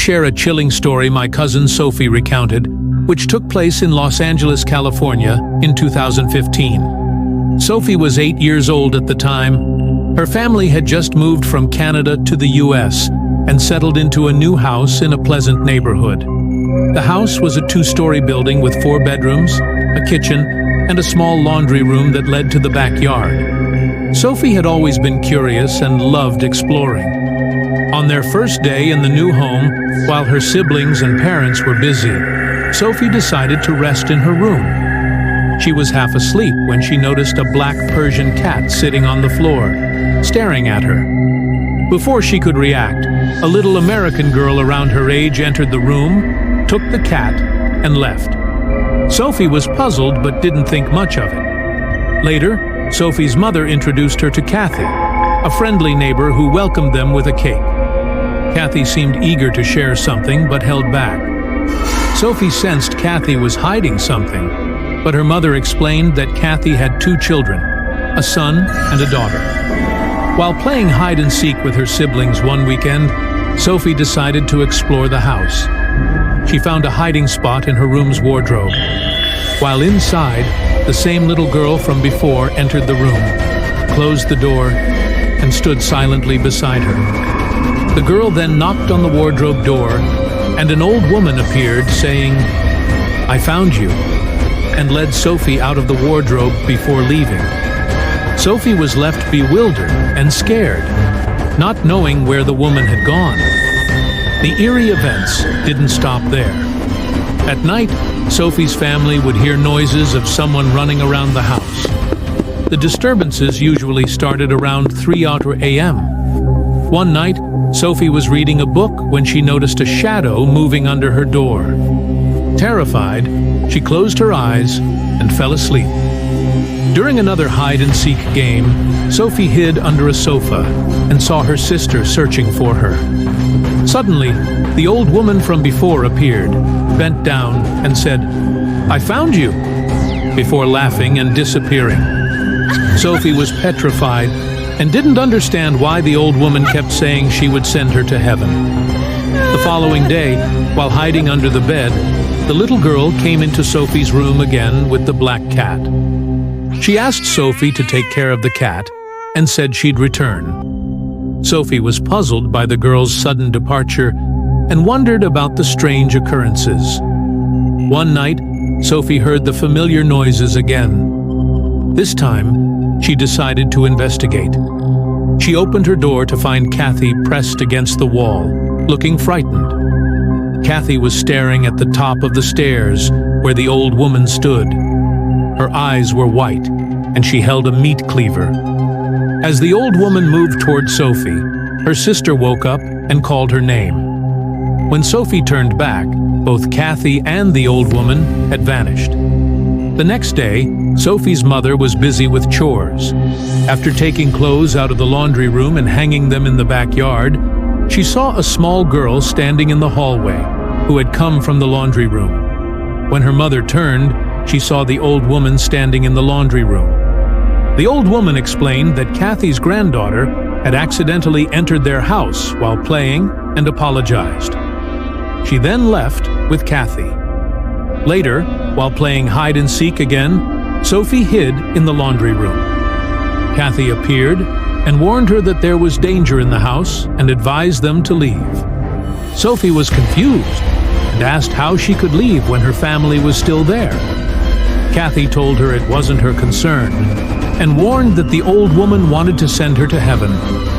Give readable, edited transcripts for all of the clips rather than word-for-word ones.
share a chilling story my cousin Sophie recounted, which took place in Los Angeles, California, in 2015. Sophie was 8 years old at the time. Her family had just moved from Canada to the US and settled into a new house in a pleasant neighborhood. The house was a 2-story building with 4 bedrooms, a kitchen, and a small laundry room that led to the backyard. Sophie had always been curious and loved exploring. On their first day in the new home, while her siblings and parents were busy, Sophie decided to rest in her room. She was half asleep when she noticed a black Persian cat sitting on the floor, staring at her. Before she could react, a little American girl around her age entered the room, took the cat, and left. Sophie was puzzled but didn't think much of it. Later, Sophie's mother introduced her to Kathy, a friendly neighbor who welcomed them with a cake. Kathy seemed eager to share something but held back. Sophie sensed Kathy was hiding something, but her mother explained that Kathy had 2 children, a son and a daughter. While playing hide-and-seek with her siblings one weekend, Sophie decided to explore the house. She found a hiding spot in her room's wardrobe. While inside, the same little girl from before entered the room, closed the door, and stood silently beside her. The girl then knocked on the wardrobe door, and an old woman appeared, saying, "I found you," and led Sophie out of the wardrobe before leaving. Sophie was left bewildered and scared, not knowing where the woman had gone. The eerie events didn't stop there. At night, Sophie's family would hear noises of someone running around the house. The disturbances usually started around 3 a.m. One night, Sophie was reading a book when she noticed a shadow moving under her door. Terrified, she closed her eyes and fell asleep. During another hide-and-seek game, Sophie hid under a sofa and saw her sister searching for her. Suddenly, the old woman from before appeared, bent down, and said, "I found you," before laughing and disappearing. Sophie was petrified and didn't understand why the old woman kept saying she would send her to heaven. The following day, while hiding under the bed, the little girl came into Sophie's room again with the black cat. She asked Sophie to take care of the cat and said she'd return. Sophie was puzzled by the girl's sudden departure and wondered about the strange occurrences. One night, Sophie heard the familiar noises again. This time, she decided to investigate. She opened her door to find Kathy pressed against the wall, looking frightened. Kathy was staring at the top of the stairs where the old woman stood. Her eyes were white, and she held a meat cleaver. As the old woman moved toward Sophie, her sister woke up and called her name. When Sophie turned back, both Kathy and the old woman had vanished. The next day, Sophie's mother was busy with chores. After taking clothes out of the laundry room and hanging them in the backyard, she saw a small girl standing in the hallway who had come from the laundry room. When her mother turned, she saw the old woman standing in the laundry room. The old woman explained that Kathy's granddaughter had accidentally entered their house while playing and apologized. She then left with Kathy. Later, while playing hide-and-seek again, Sophie hid in the laundry room. Kathy appeared and warned her that there was danger in the house and advised them to leave. Sophie was confused and asked how she could leave when her family was still there. Kathy told her it wasn't her concern and warned that the old woman wanted to send her to heaven,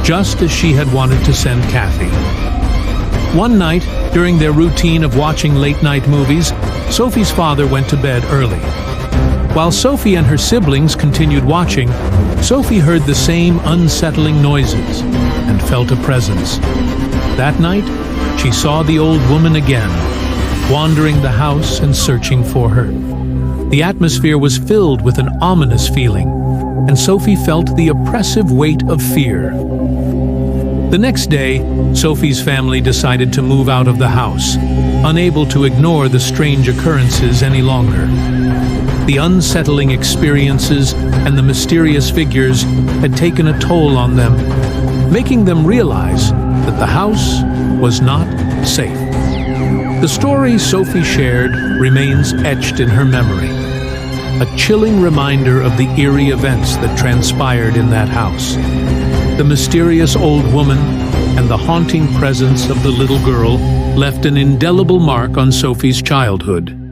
just as she had wanted to send Kathy. One night, during their routine of watching late-night movies, Sophie's father went to bed early. While Sophie and her siblings continued watching, Sophie heard the same unsettling noises and felt a presence. That night, she saw the old woman again, wandering the house and searching for her. The atmosphere was filled with an ominous feeling, and Sophie felt the oppressive weight of fear. The next day, Sophie's family decided to move out of the house, unable to ignore the strange occurrences any longer. The unsettling experiences and the mysterious figures had taken a toll on them, making them realize that the house was not safe. The story Sophie shared remains etched in her memory, a chilling reminder of the eerie events that transpired in that house. The mysterious old woman and the haunting presence of the little girl left an indelible mark on Sophie's childhood.